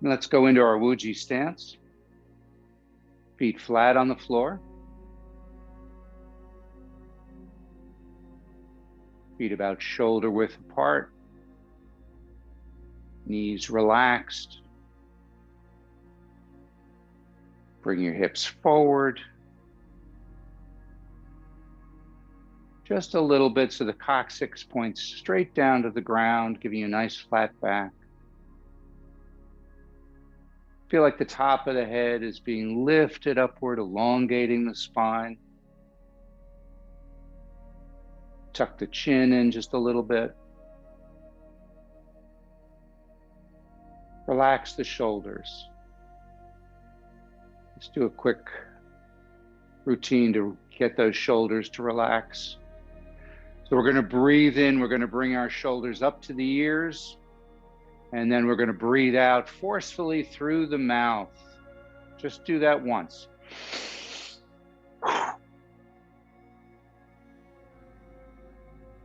Let's go into our Wuji stance. Feet flat on the floor. Feet about shoulder width apart. Knees relaxed. Bring your hips forward. Just a little bit so the coccyx points straight down to the ground, giving you a nice flat back. Feel like the top of the head is being lifted upward, elongating the spine. Tuck the chin in just a little bit. Relax the shoulders. Let's do a quick routine to get those shoulders to relax. So we're going to breathe in. We're going to bring our shoulders up to the ears. And then we're going to breathe out forcefully through the mouth. Just do that once.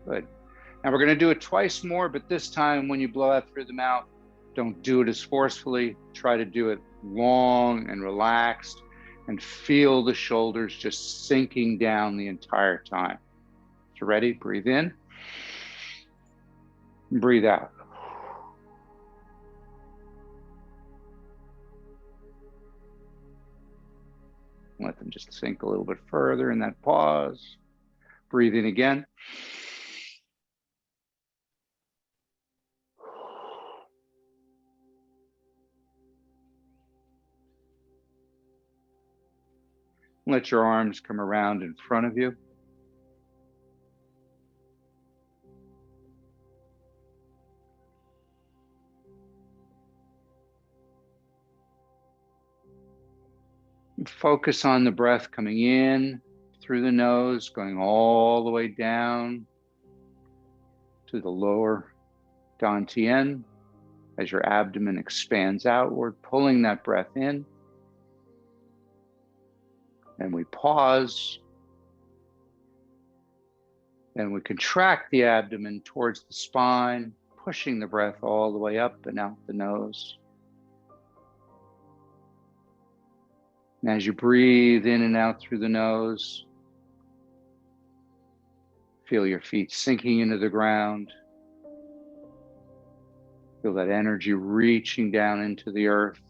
Good. Now we're going to do it twice more, but this time when you blow out through the mouth, don't do it as forcefully. Try to do it long and relaxed and feel the shoulders just sinking down the entire time. So ready? Breathe in. Breathe out. Let them just sink a little bit further in that pause. Breathe in again. Let your arms come around in front of you. Focus on the breath coming in through the nose, going all the way down to the lower dantian as your abdomen expands outward, pulling that breath in. And we pause. Then we contract the abdomen towards the spine, pushing the breath all the way up and out the nose. And as you breathe in and out through the nose, feel your feet sinking into the ground. Feel that energy reaching down into the earth.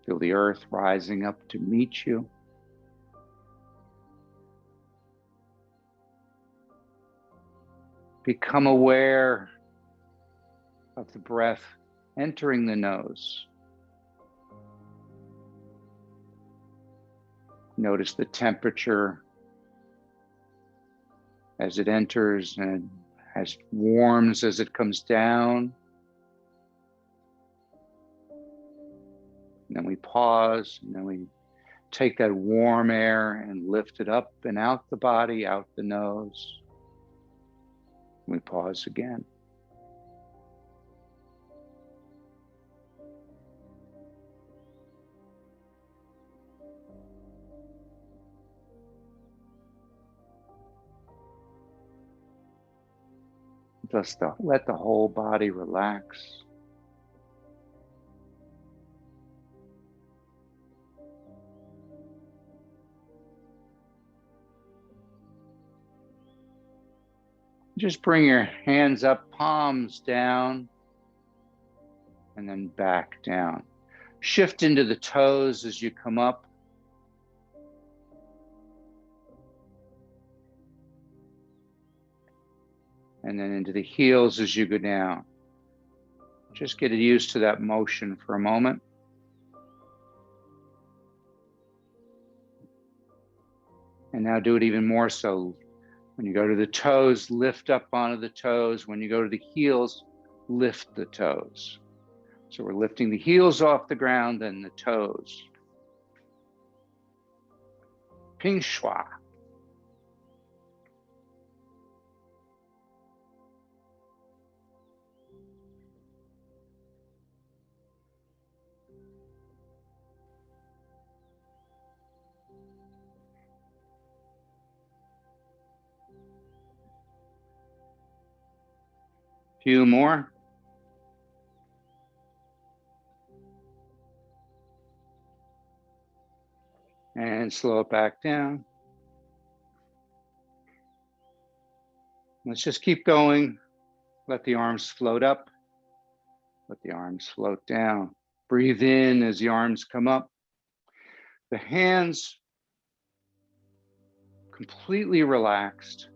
Feel the earth rising up to meet you. Become aware of the breath entering the nose. Notice the temperature as it enters and as warms as it comes down. And then we pause, and then we take that warm air and lift it up and out the body, out the nose. We pause again. Just let the whole body relax. Just bring your hands up, palms down, and then back down. Shift into the toes as you come up. And then into the heels as you go down. Just get used to that motion for a moment. And now do it even more so. When you go to the toes, lift up onto the toes. When you go to the heels, lift the toes. So we're lifting the heels off the ground, then the toes. Ping Shua. Few more. and slow it back down. Let's just keep going. Let the arms float up. Let the arms float down. Breathe in as the arms come up. The hands completely relaxed.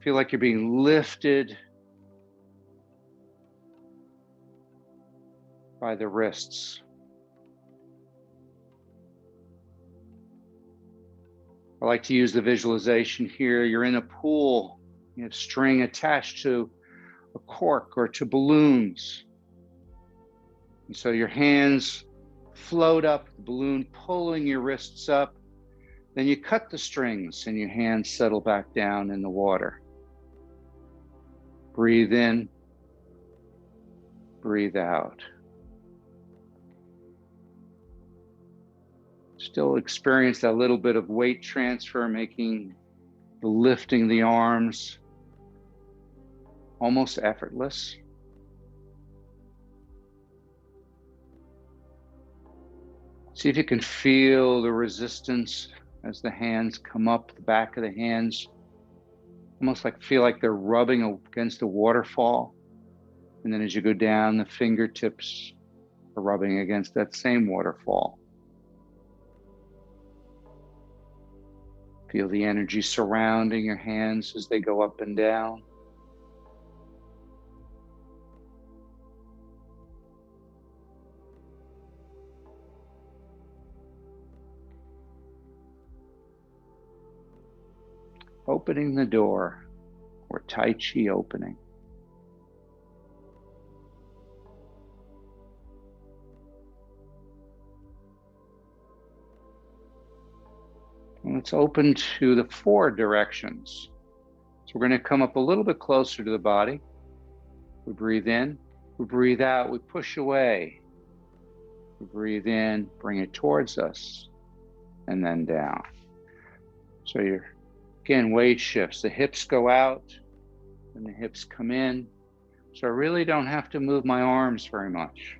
Feel like you're being lifted by the wrists. I like to use the visualization here. You're in a pool. You have string attached to a cork or to balloons. And so your hands float up, the balloon pulling your wrists up. Then you cut the strings and your hands settle back down in the water. Breathe in, breathe out. Still experience that little bit of weight transfer, making the lifting the arms almost effortless. See if you can feel the resistance as the hands come up, the back of the hands, almost like feel like they're rubbing against a waterfall. And then as you go down, the fingertips are rubbing against that same waterfall. Feel the energy surrounding your hands as they go up and down. Opening the door, or Tai Chi opening. And it's open to the 4 directions. So we're going to come up a little bit closer to the body. We breathe in, we breathe out, we push away. We breathe in, bring it towards us, and then down. So you're, again, weight shifts. The hips go out, and the hips come in. So I really don't have to move my arms very much.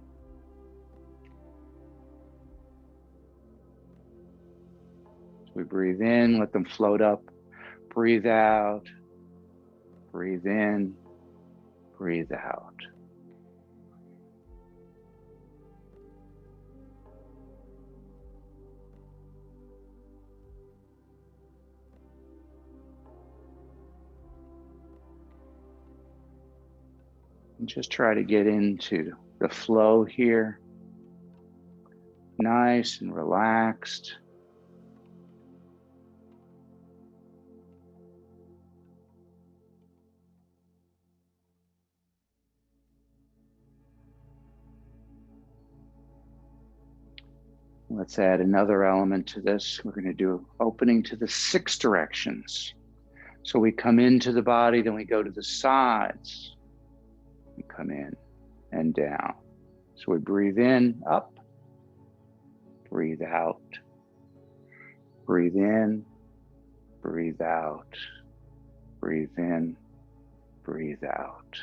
So we breathe in, let them float up. Breathe out. Breathe in. Breathe out. And just try to get into the flow here. Nice and relaxed. Let's add another element to this. We're going to do opening to the 6 directions. So we come into the body, then we go to the sides. We come in and down. So we breathe in, up, breathe out, breathe in, breathe out, breathe in, breathe out.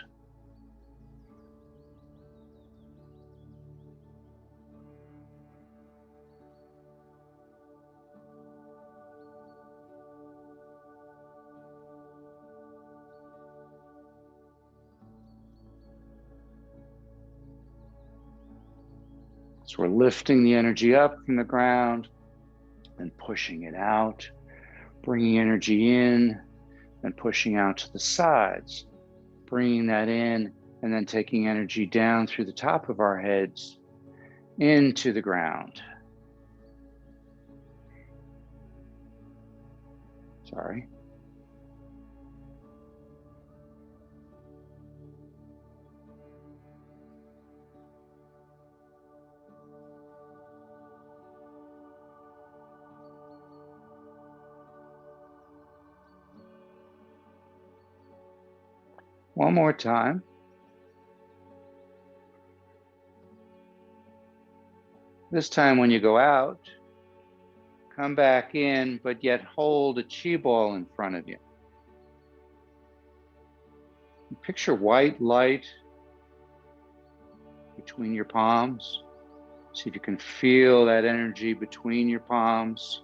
So we're lifting the energy up from the ground and pushing it out, bringing energy in and pushing out to the sides, bringing that in and then taking energy down through the top of our heads into the ground. Sorry. One more time. This time when you go out, come back in, but yet hold a chi ball in front of you. Picture white light between your palms. See if you can feel that energy between your palms.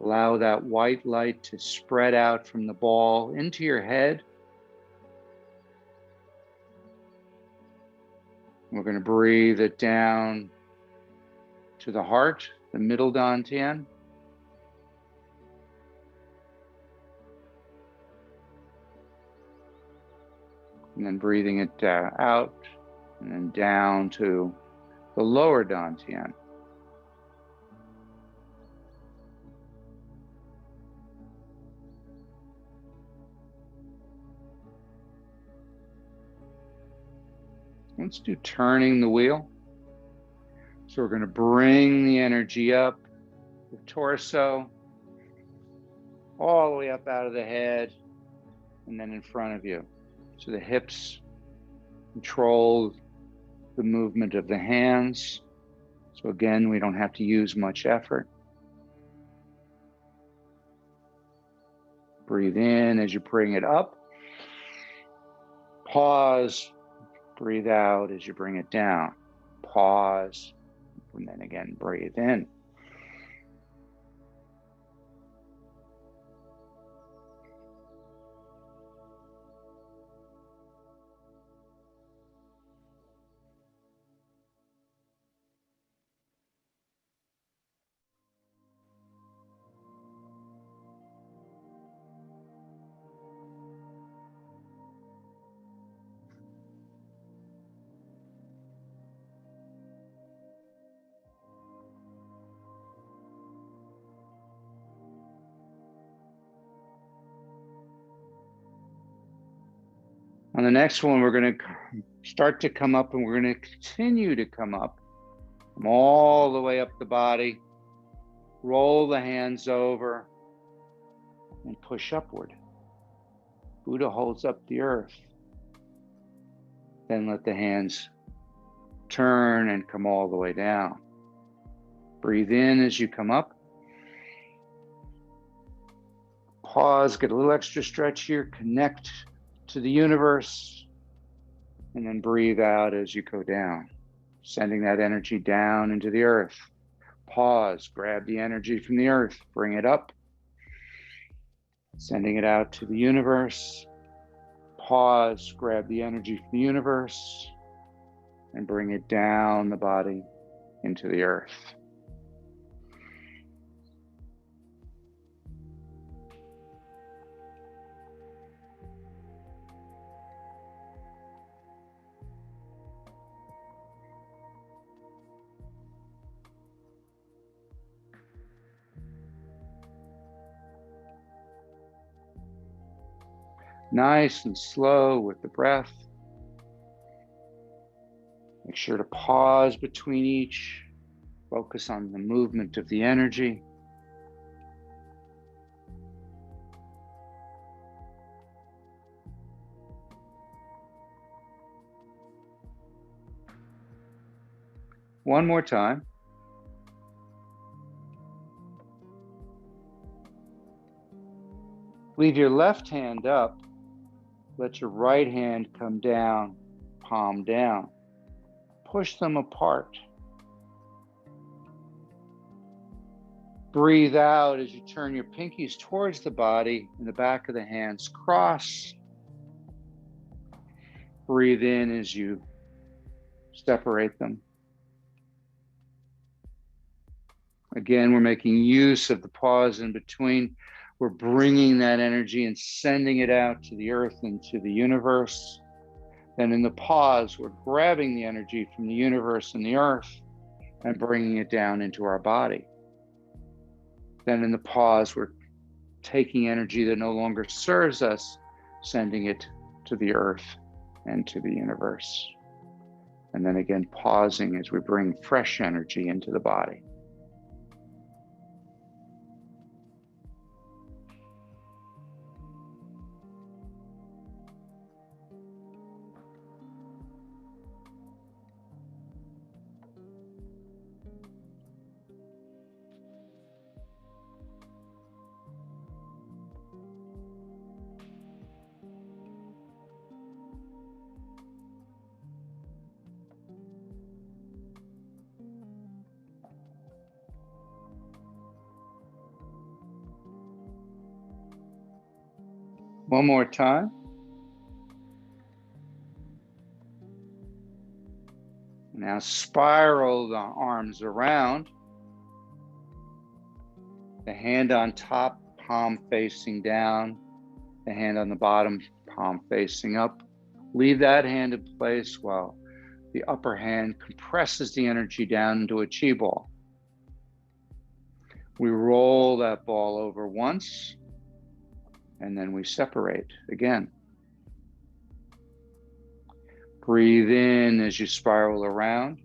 Allow that white light to spread out from the ball into your head. We're going to breathe it down to the heart, the middle dantian. And then breathing it out and then down to the lower dantian. Let's do turning the wheel. So we're going to bring the energy up the torso, all the way up out of the head, and then in front of you. So the hips control the movement of the hands. So again, we don't have to use much effort. Breathe in as you bring it up. Pause. Breathe out as you bring it down. Pause. And then again, breathe in. On the next one, we're going to start to come up, and we're going to continue to come up from all the way up the body. Roll the hands over and push upward. Buddha holds up the earth. Then let the hands turn and come all the way down. Breathe in as you come up. Pause, get a little extra stretch here, connect to the universe, and then breathe out as you go down, sending that energy down into the earth. Pause, grab the energy from the earth, bring it up, sending it out to the universe. Pause, grab the energy from the universe, and bring it down the body into the earth. Nice and slow with the breath. Make sure to pause between each. Focus on the movement of the energy. One more time. Leave your left hand up. Let your right hand come down, palm down. Push them apart. Breathe out as you turn your pinkies towards the body and the back of the hands cross. Breathe in as you separate them. Again, we're making use of the pause in between. We're bringing that energy and sending it out to the earth and to the universe. Then in the pause, we're grabbing the energy from the universe and the earth and bringing it down into our body. Then in the pause, we're taking energy that no longer serves us, sending it to the earth and to the universe. And then again, pausing as we bring fresh energy into the body. One more time. Now spiral the arms around. The hand on top, palm facing down. The hand on the bottom, palm facing up. Leave that hand in place while the upper hand compresses the energy down into a chi ball. We roll that ball over once, and then we separate again. Breathe in as you spiral around.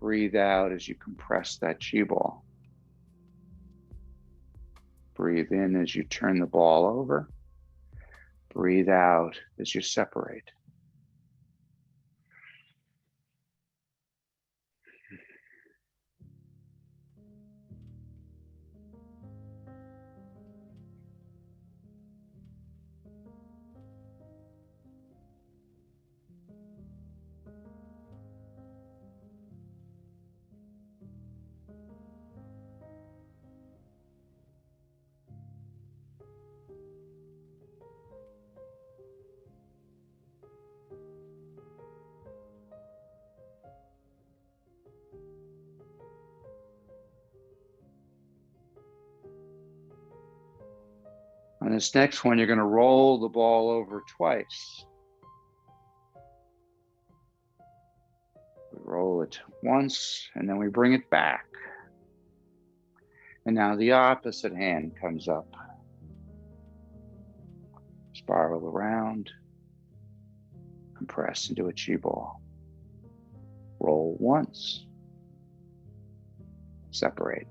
Breathe out as you compress that chi ball. Breathe in as you turn the ball over. Breathe out as you separate. On this next one, you're going to roll the ball over twice. We roll it once, and then we bring it back. And now the opposite hand comes up. Spiral around. Compress into a chi ball. Roll once. Separate.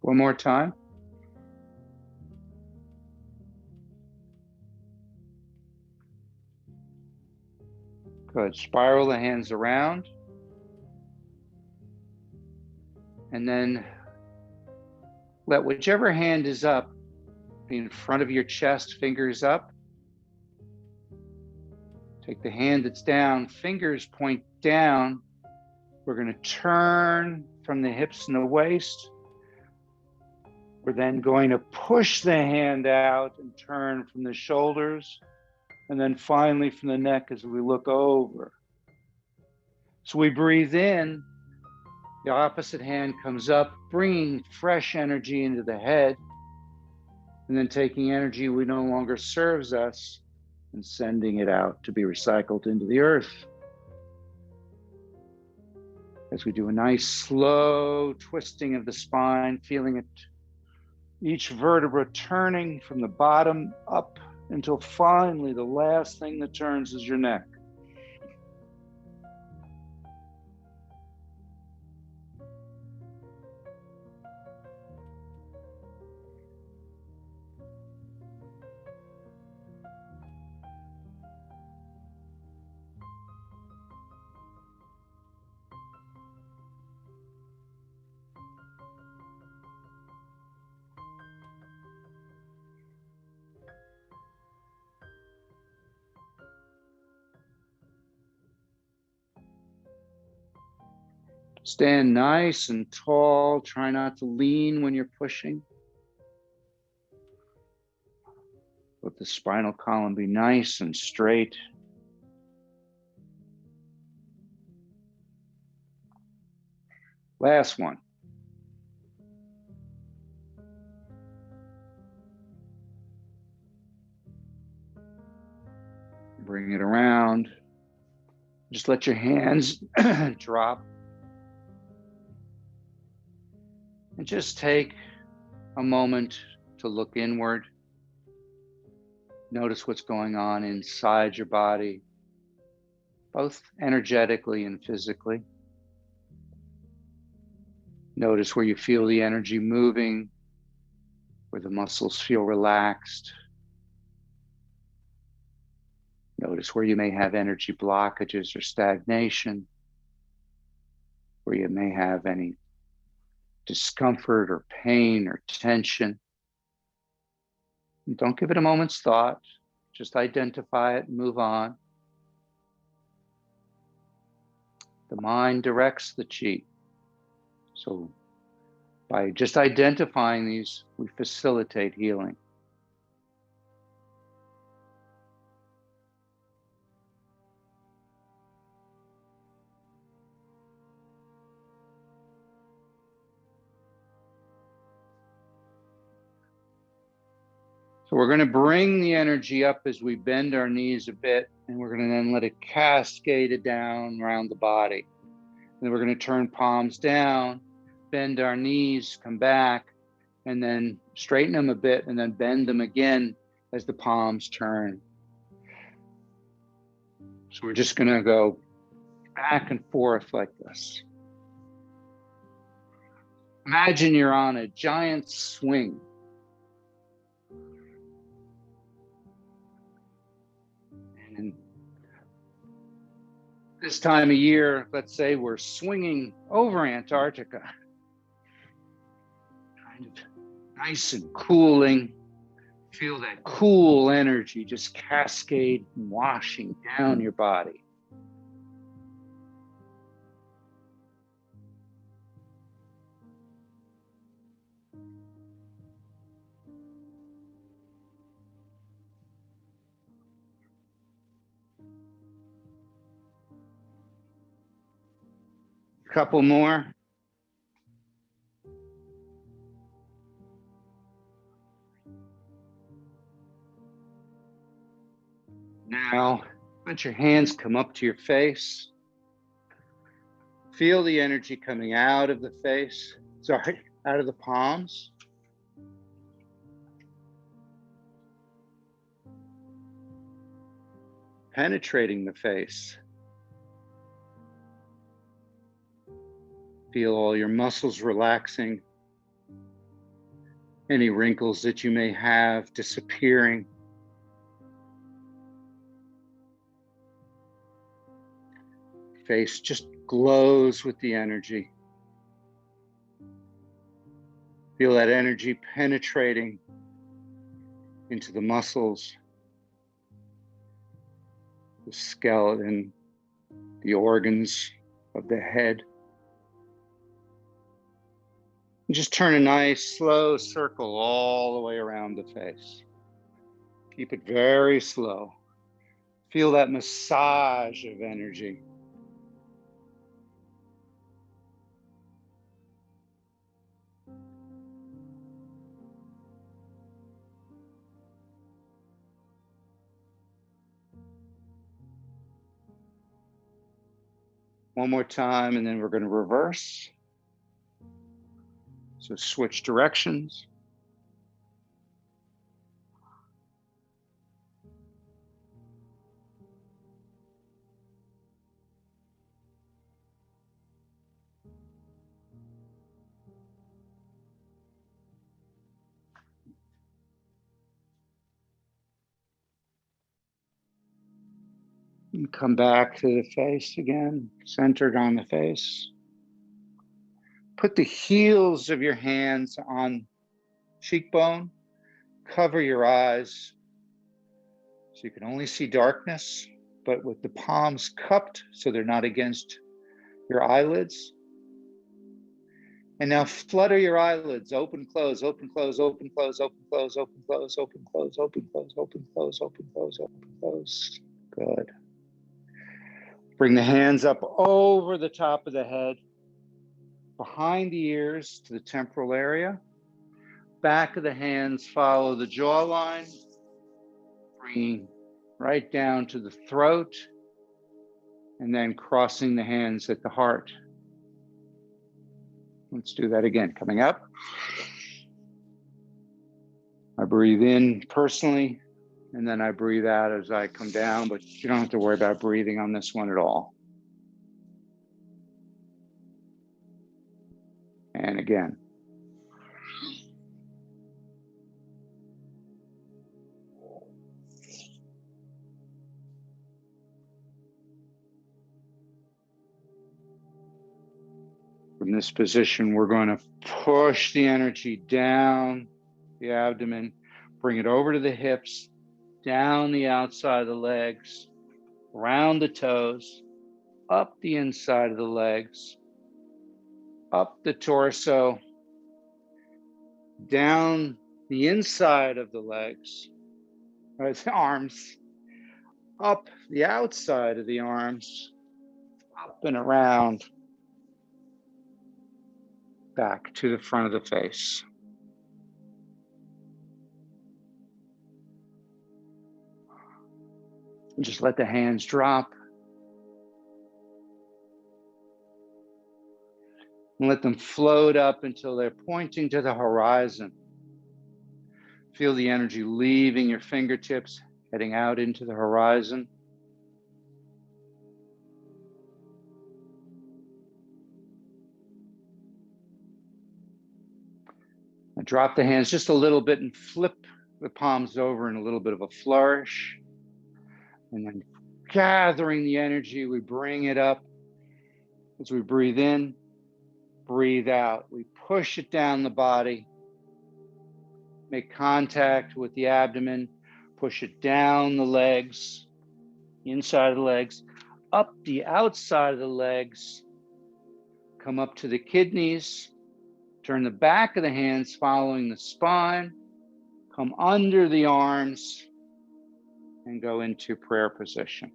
One more time. Good. Spiral the hands around. And then let whichever hand is up be in front of your chest, fingers up. Take the hand that's down, fingers point down. We're going to turn from the hips and the waist. We're then going to push the hand out and turn from the shoulders, and then finally from the neck as we look over. So we breathe in, the opposite hand comes up, bringing fresh energy into the head, and then taking energy we no longer serves us and sending it out to be recycled into the earth. As we do a nice slow twisting of the spine, feeling it, each vertebra turning from the bottom up until finally the last thing that turns is your neck. Stand nice and tall. Try not to lean when you're pushing. Let the spinal column be nice and straight. Last one. Bring it around. Just let your hands drop. And just take a moment to look inward. Notice what's going on inside your body, both energetically and physically. Notice where you feel the energy moving, where the muscles feel relaxed. Notice where you may have energy blockages or stagnation, where you may have any discomfort or pain or tension. And don't give it a moment's thought. Just identify it and move on. The mind directs the chi. So by just identifying these, we facilitate healing. So we're going to bring the energy up as we bend our knees a bit, and we're going to then let it cascade it down around the body. And then we're going to turn palms down, bend our knees, come back, and then straighten them a bit, and then bend them again as the palms turn. So we're just going to go back and forth like this. Imagine you're on a giant swing. And this time of year, let's say we're swinging over Antarctica. Kind of nice and cooling. Feel that cool energy just cascade and washing down your body. A couple more. Now, let your hands come up to your face. Feel the energy coming out of the face, out of the palms. Penetrating the face. Feel all your muscles relaxing. Any wrinkles that you may have disappearing. Face just glows with the energy. Feel that energy penetrating into the muscles, the skeleton, the organs of the head. And just turn a nice slow circle all the way around the face. Keep it very slow. Feel that massage of energy. One more time, and then we're going to reverse. So switch directions. And come back to the face again, centered on the face. Put the heels of your hands on cheekbone. Cover your eyes so you can only see darkness, but with the palms cupped so they're not against your eyelids. And now flutter your eyelids, open, close, open, close, open, close, open, close, open, close, open, close, open, close, open, close, open, close, open, close. Good. Bring the hands up over the top of the head, behind the ears to the temporal area. Back of the hands follow the jawline, bringing right down to the throat, and then crossing the hands at the heart. Let's do that again. Coming up. I breathe in personally, and then I breathe out as I come down, but you don't have to worry about breathing on this one at all. And again. From this position, we're going to push the energy down the abdomen, bring it over to the hips, down the outside of the legs, around the toes, up the inside of the legs, up the torso, down the inside of the legs, or the arms, up the outside of the arms, up and around, back to the front of the face. And just let the hands drop. And let them float up until they're pointing to the horizon. Feel the energy leaving your fingertips, heading out into the horizon. And drop the hands just a little bit and flip the palms over in a little bit of a flourish. And then gathering the energy, we bring it up as we breathe in, breathe out. We push it down the body, make contact with the abdomen, push it down the legs, inside of the legs, up the outside of the legs, come up to the kidneys, turn the back of the hands following the spine, come under the arms, and go into prayer position.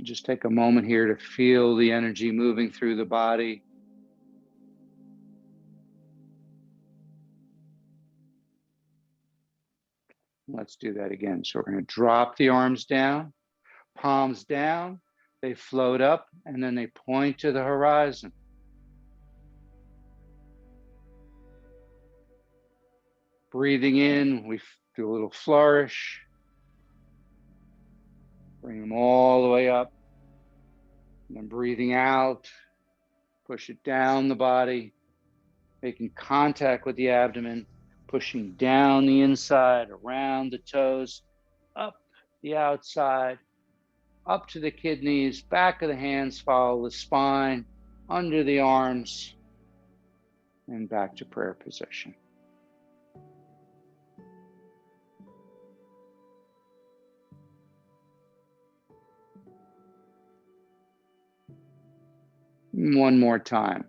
Just take a moment here to feel the energy moving through the body. Let's do that again. So we're going to drop the arms down, palms down, they float up, and then they point to the horizon. Breathing in, we do a little flourish. Bring them all the way up. And then breathing out, push it down the body, making contact with the abdomen, pushing down the inside, around the toes, up the outside, up to the kidneys, back of the hands, follow the spine, under the arms, and back to prayer position. One more time.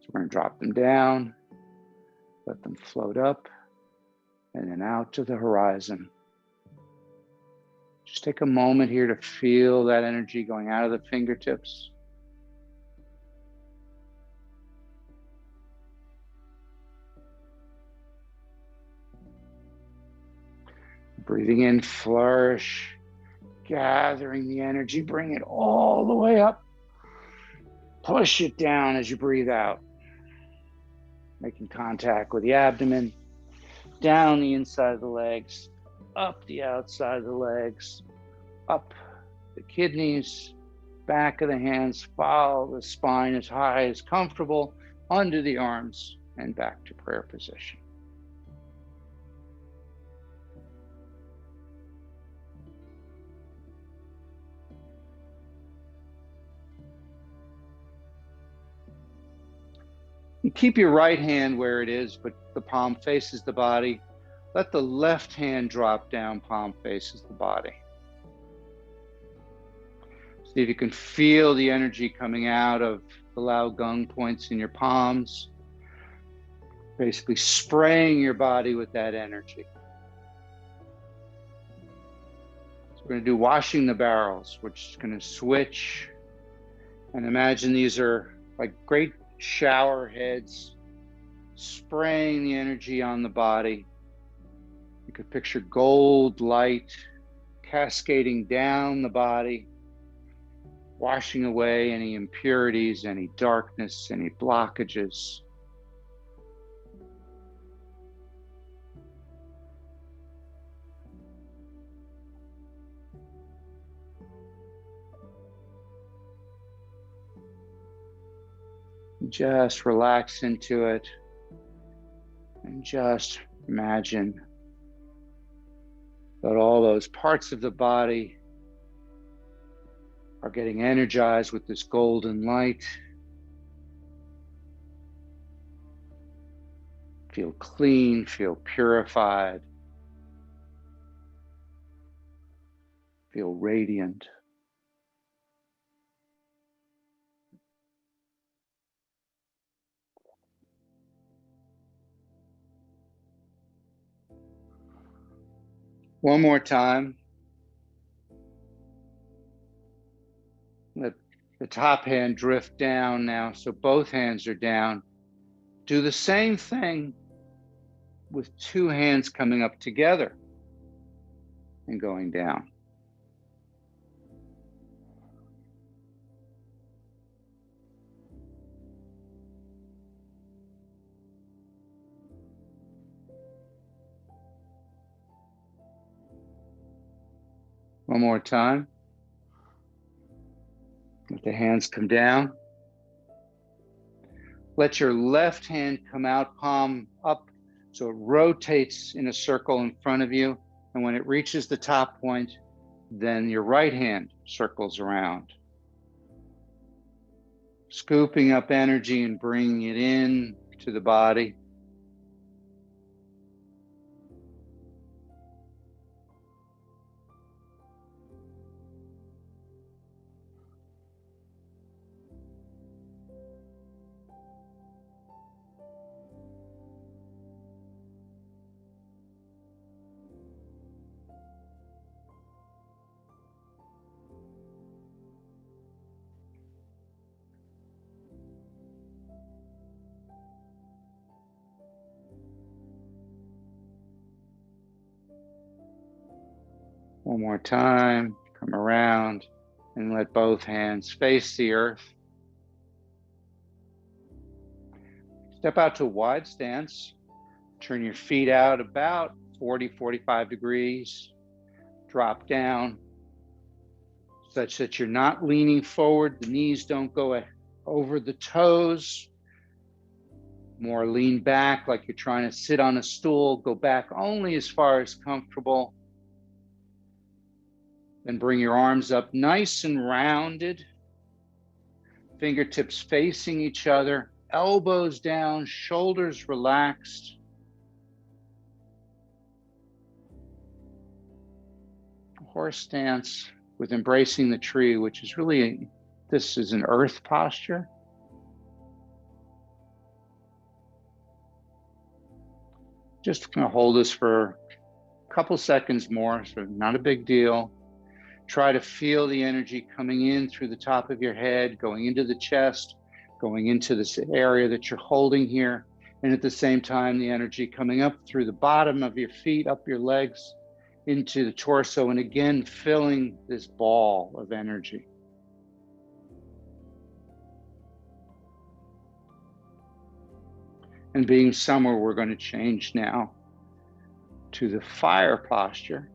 So we're going to drop them down, let them float up, and then out to the horizon. Just take a moment here to feel that energy going out of the fingertips. Breathing in, flourish, gathering the energy, bring it all the way up. Push it down as you breathe out. Making contact with the abdomen, down the inside of the legs, up the outside of the legs, up the kidneys, back of the hands, follow the spine as high as comfortable, under the arms, and back to prayer position. You keep your right hand where it is, but the palm faces the body. Let the left hand drop down, palm faces the body. See if you can feel the energy coming out of the Lao Gong points in your palms, basically spraying your body with that energy. So we're going to do washing the barrels, which is going to switch. And imagine these are like great shower heads spraying the energy on the body. You could picture gold light cascading down the body, washing away any impurities, any darkness, any blockages. Just relax into it and just imagine that all those parts of the body are getting energized with this golden light. Feel clean, feel purified, feel radiant. One more time. Let the top hand drift down now, so both hands are down. Do the same thing with two hands coming up together and going down. One more time. Let the hands come down. Let your left hand come out, palm up, so it rotates in a circle in front of you. And when it reaches the top point, then your right hand circles around, scooping up energy and bringing it in to the body. One more time, come around and let both hands face the earth. Step out to a wide stance. Turn your feet out about 40, 45 degrees. Drop down such that you're not leaning forward. The knees don't go over the toes. More lean back like you're trying to sit on a stool. Go back only as far as comfortable. Then bring your arms up nice and rounded. Fingertips facing each other. Elbows down, shoulders relaxed. Horse stance with embracing the tree, which is really, this is an earth posture. Just gonna hold this for a couple seconds more, so not a big deal. Try to feel the energy coming in through the top of your head, going into the chest, going into this area that you're holding here. And at the same time, the energy coming up through the bottom of your feet, up your legs, into the torso, and again, filling this ball of energy. And being somewhere, we're going to change now to the fire posture.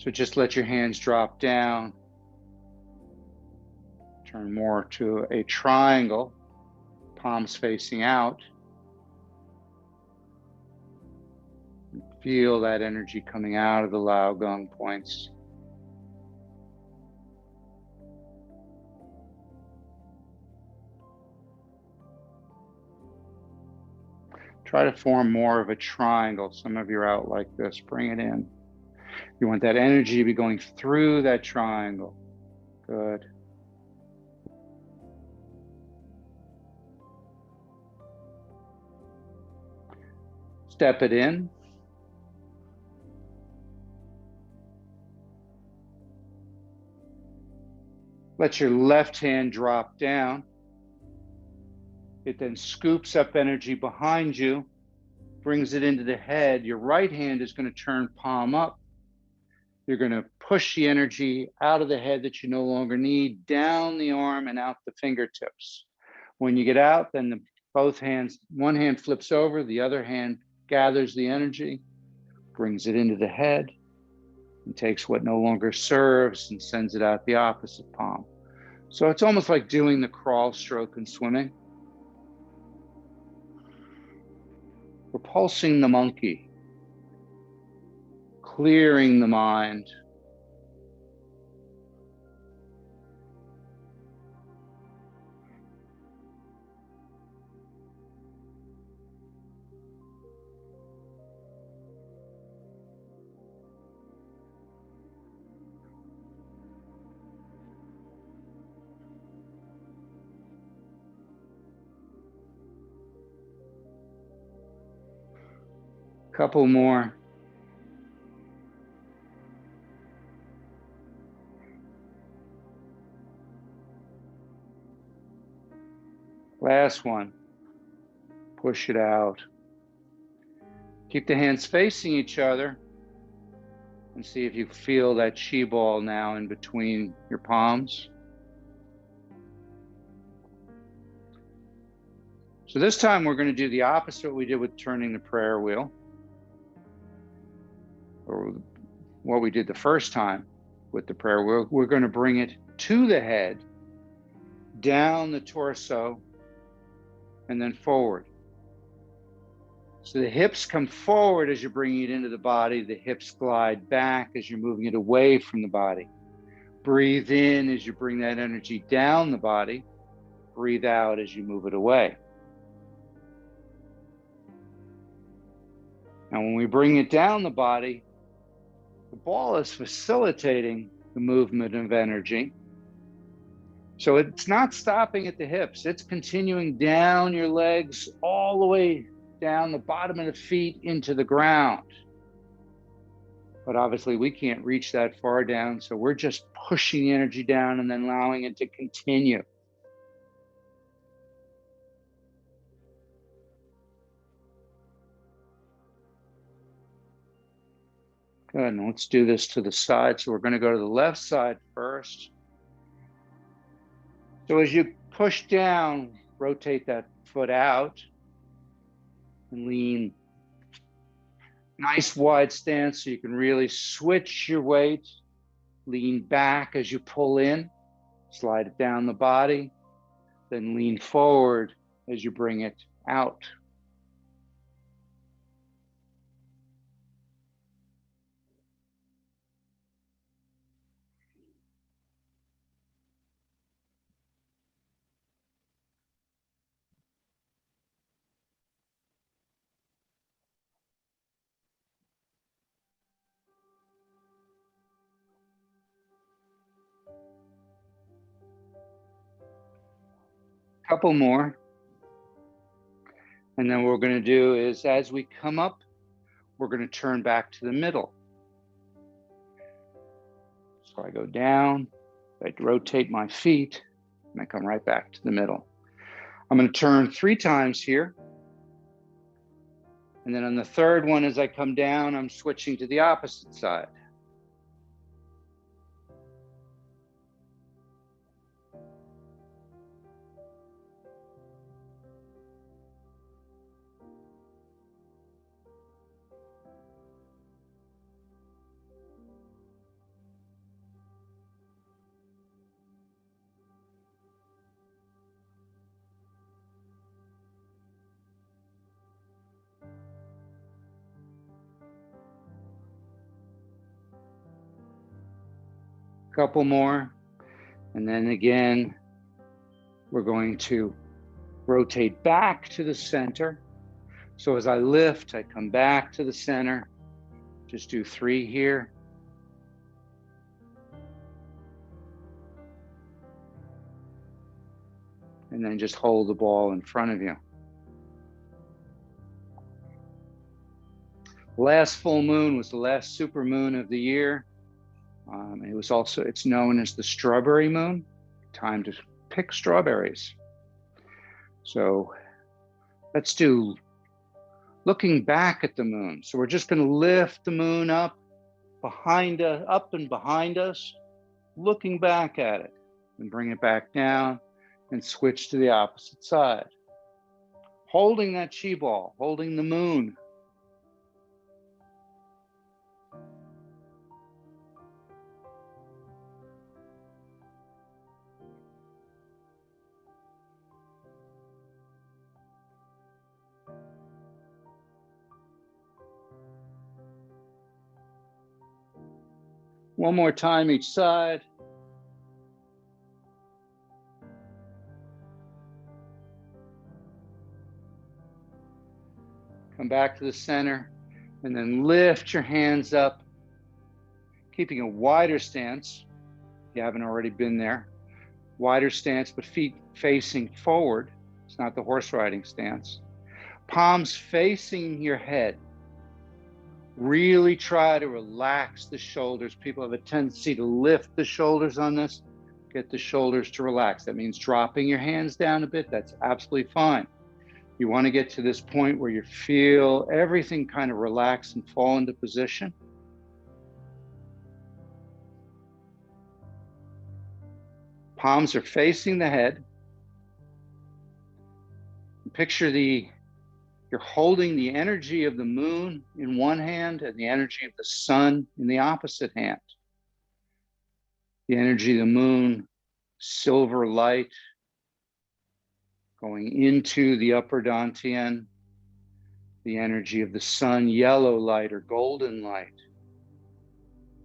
So just let your hands drop down. Turn more to a triangle, palms facing out. Feel that energy coming out of the Lao Gong points. Try to form more of a triangle. Some of you are out like this. Bring it in. You want that energy to be going through that triangle. Good. Step it in. Let your left hand drop down. It then scoops up energy behind you, brings it into the head. Your right hand is going to turn palm up. You're going to push the energy out of the head that you no longer need, down the arm and out the fingertips. When you get out, then both hands, one hand flips over, the other hand gathers the energy, brings it into the head, and takes what no longer serves and sends it out the opposite palm. So it's almost like doing the crawl, stroke, and swimming. We're pulsing the monkey, clearing the mind. Couple more. Last one. Push it out. Keep the hands facing each other and see if you feel that chi ball now in between your palms. So this time we're going to do the opposite of what we did with turning the prayer wheel, or what we did the first time with the prayer wheel. We're going to bring it to the head, down the torso, and then forward. So the hips come forward as you're bringing it into the body. The hips glide back as you're moving it away from the body. Breathe in as you bring that energy down the body. Breathe out as you move it away. Now, when we bring it down the body, the ball is facilitating the movement of energy. So it's not stopping at the hips. It's continuing down your legs all the way down the bottom of the feet into the ground. But obviously we can't reach that far down, so we're just pushing the energy down and then allowing it to continue. Good, and let's do this to the side. So we're going to go to the left side first. So as you push down, rotate that foot out and lean. Nice wide stance so you can really switch your weight. Lean back as you pull in, slide it down the body, then lean forward as you bring it out. Couple more. And then what we're going to do is, as we come up, we're going to turn back to the middle. So I go down, I rotate my feet, and I come right back to the middle. I'm going to turn 3 times here. And then on the third one, as I come down, I'm switching to the opposite side. Couple more. And then again, we're going to rotate back to the center. So as I lift, I come back to the center. Just do 3 here. And then just hold the ball in front of you. Last full moon was the last super moon of the year. It's known as the strawberry moon, time to pick strawberries. So let's do looking back at the moon. So we're just going to lift the moon up and behind us, looking back at it, and bring it back down and switch to the opposite side. Holding that chi ball, holding the moon. One more time each side. Come back to the center and then lift your hands up, keeping a wider stance. If you haven't already been there, wider stance, but feet facing forward. It's not the horse riding stance. Palms facing your head. Really try to relax the shoulders. People have a tendency to lift the shoulders on this. Get the shoulders to relax. That means dropping your hands down a bit. That's absolutely fine. You want to get to this point where you feel everything kind of relax and fall into position. Palms are facing the head. Picture you're holding the energy of the moon in one hand and the energy of the sun in the opposite hand. The energy of the moon, silver light, going into the upper dantian. The energy of the sun, yellow light or golden light,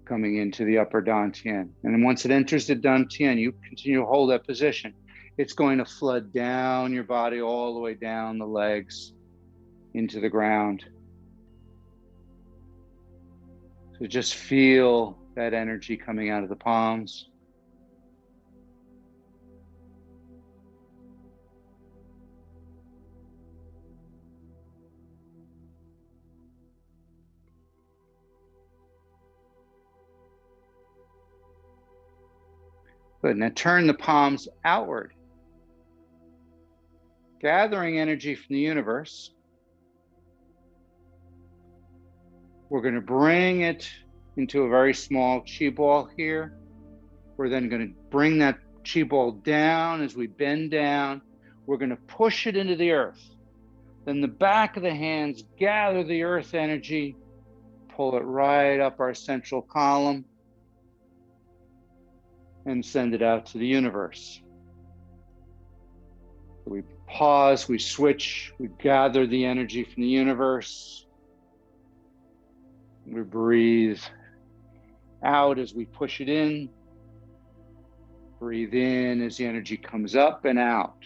coming into the upper dantian. And then once it enters the dantian, you continue to hold that position. It's going to flood down your body all the way down the legs into the ground. So just feel that energy coming out of the palms. Good. Now turn the palms outward, gathering energy from the universe. We're going to bring it into a very small chi ball here. We're then going to bring that chi ball down. As we bend down, we're going to push it into the earth. Then the back of the hands gather the earth energy, pull it right up our central column, and send it out to the universe. We pause, we switch, we gather the energy from the universe. We breathe out as we push it in. Breathe in as the energy comes up and out.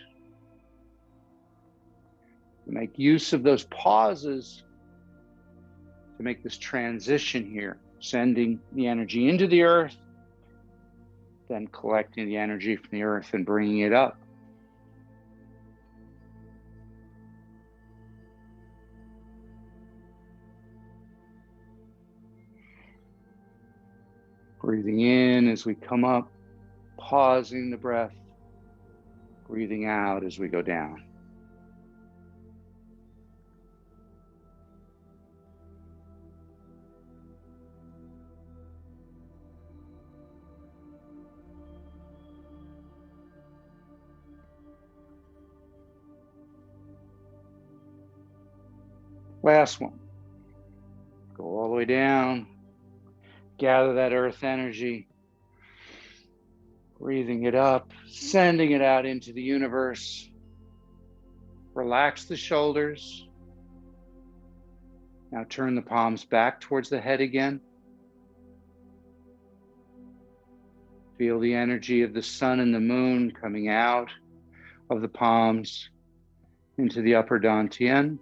Make use of those pauses to make this transition here, sending the energy into the earth, then collecting the energy from the earth and bringing it up. Breathing in as we come up, pausing the breath, breathing out as we go down. Last one. Go all the way down. Gather that earth energy. Breathing it up, sending it out into the universe. Relax the shoulders. Now turn the palms back towards the head again. Feel the energy of the sun and the moon coming out of the palms into the upper dantian.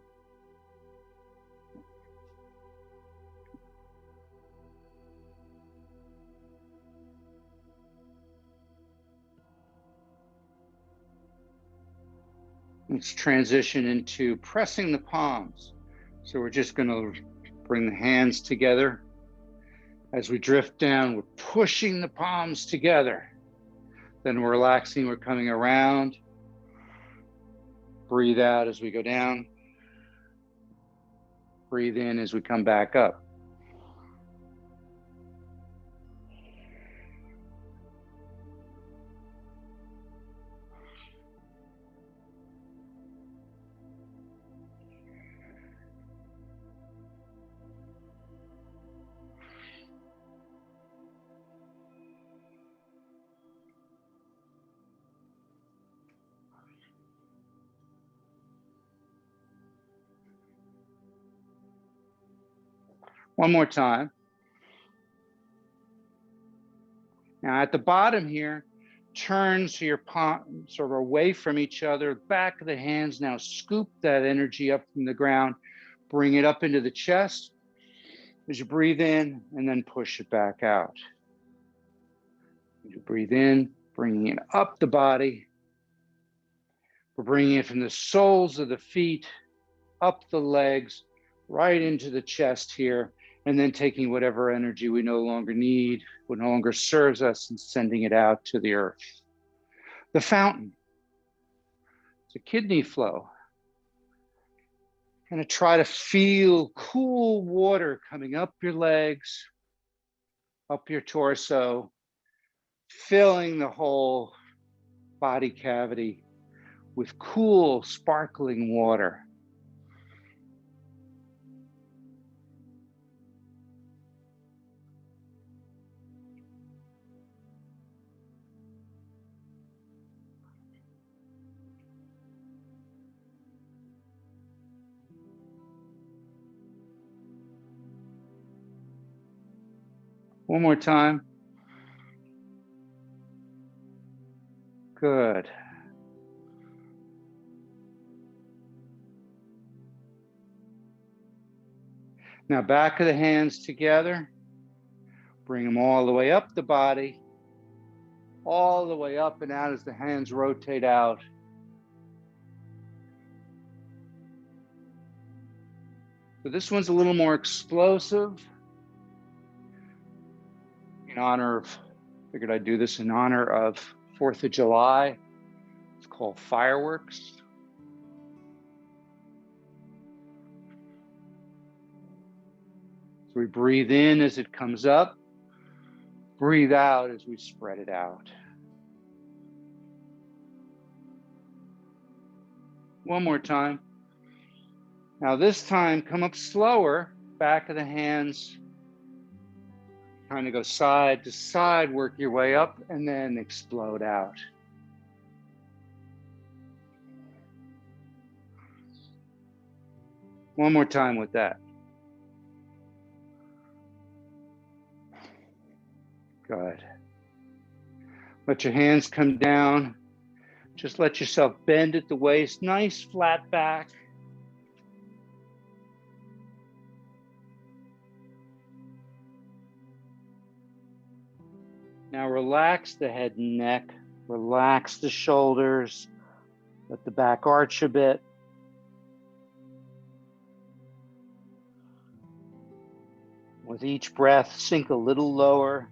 Let's transition into pressing the palms. So we're just going to bring the hands together. As we drift down, we're pushing the palms together. Then we're relaxing, we're coming around. Breathe out as we go down. Breathe in as we come back up. One more time. Now at the bottom here, turn so your palms are away from each other. Back of the hands, now scoop that energy up from the ground. Bring it up into the chest as you breathe in, and then push it back out. As you breathe in, bringing it up the body. We're bringing it from the soles of the feet, up the legs, right into the chest here, and then taking whatever energy we no longer need, what no longer serves us, and sending it out to the earth. The fountain, it's a kidney flow. Kind of try to feel cool water coming up your legs, up your torso, filling the whole body cavity with cool, sparkling water. One more time. Good. Now back of the hands together. Bring them all the way up the body, all the way up and out as the hands rotate out. So this one's a little more explosive. In honor of, figured I'd do this in honor of 4th of July. It's called fireworks. So we breathe in as it comes up, breathe out as we spread it out. One more time. Now this time, come up slower, back of the hands. Kind of go side to side, work your way up, and then explode out. One more time with that. Good. Let your hands come down. Just let yourself bend at the waist, nice flat back. Now relax the head and neck, relax the shoulders, let the back arch a bit. With each breath, sink a little lower,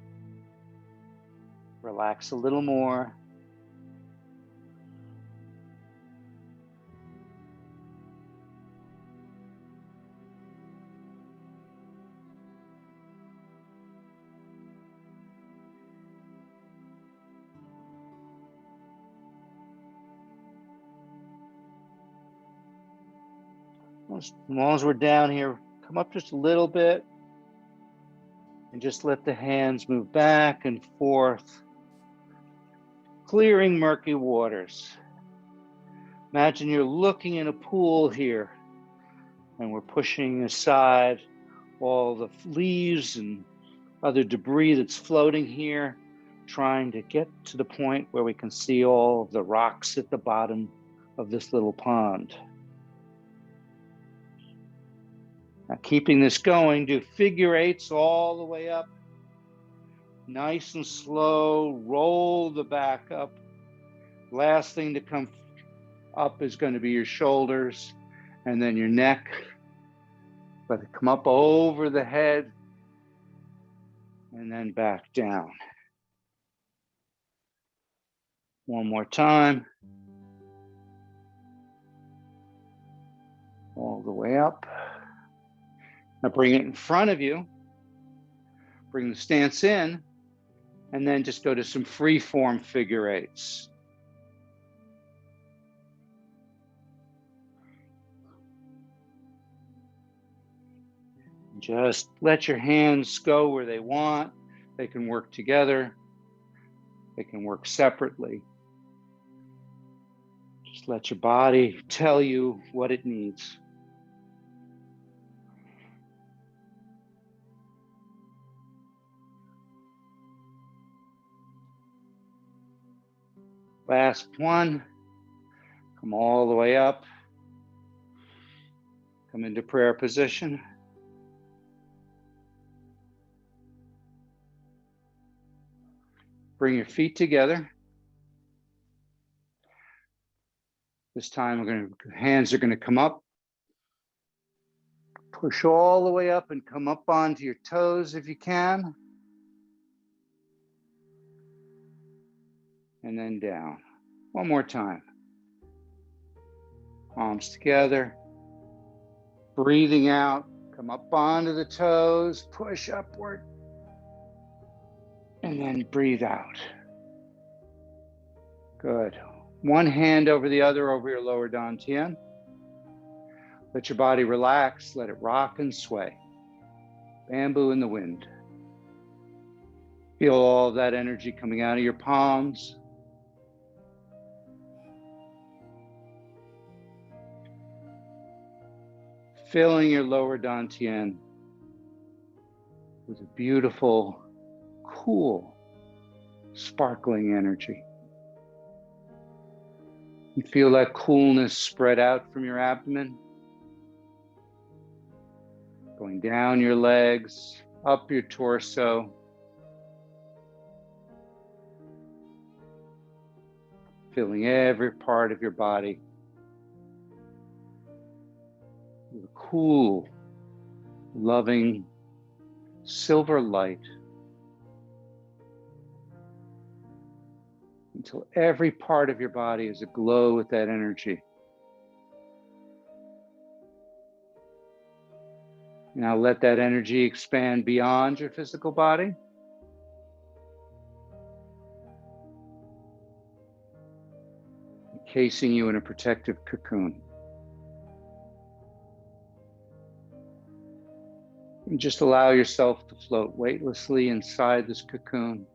relax a little more. As long as we're down here, come up just a little bit and just let the hands move back and forth, clearing murky waters. Imagine you're looking in a pool here and we're pushing aside all the leaves and other debris that's floating here, trying to get to the point where we can see all of the rocks at the bottom of this little pond. Now keeping this going, do figure eights all the way up. Nice and slow, roll the back up. Last thing to come up is going to be your shoulders and then your neck. Let it come up over the head and then back down. One more time. All the way up. Now bring it in front of you. Bring the stance in, and then just go to some free form figure eights. Just let your hands go where they want. They can work together. They can work separately. Just let your body tell you what it needs. Last one. Come all the way up. Come into prayer position. Bring your feet together. This time hands are going to come up. Push all the way up and come up onto your toes if you can. And then down. One more time. Palms together. Breathing out. Come up onto the toes. Push upward. And then breathe out. Good. One hand over the other over your lower dantian. Let your body relax. Let it rock and sway. Bamboo in the wind. Feel all of that energy coming out of your palms. Filling your lower dantian with a beautiful, cool, sparkling energy. You feel that coolness spread out from your abdomen, going down your legs, up your torso, filling every part of your body with a cool, loving, silver light until every part of your body is aglow with that energy. Now let that energy expand beyond your physical body. Encasing you in a protective cocoon. And just allow yourself to float weightlessly inside this cocoon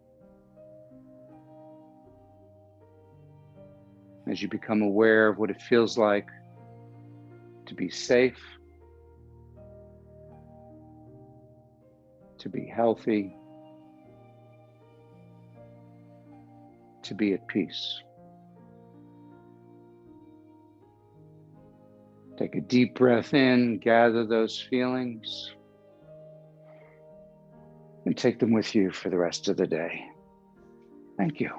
as you become aware of what it feels like to be safe, to be healthy, to be at peace. Take a deep breath in, gather those feelings, and take them with you for the rest of the day. Thank you.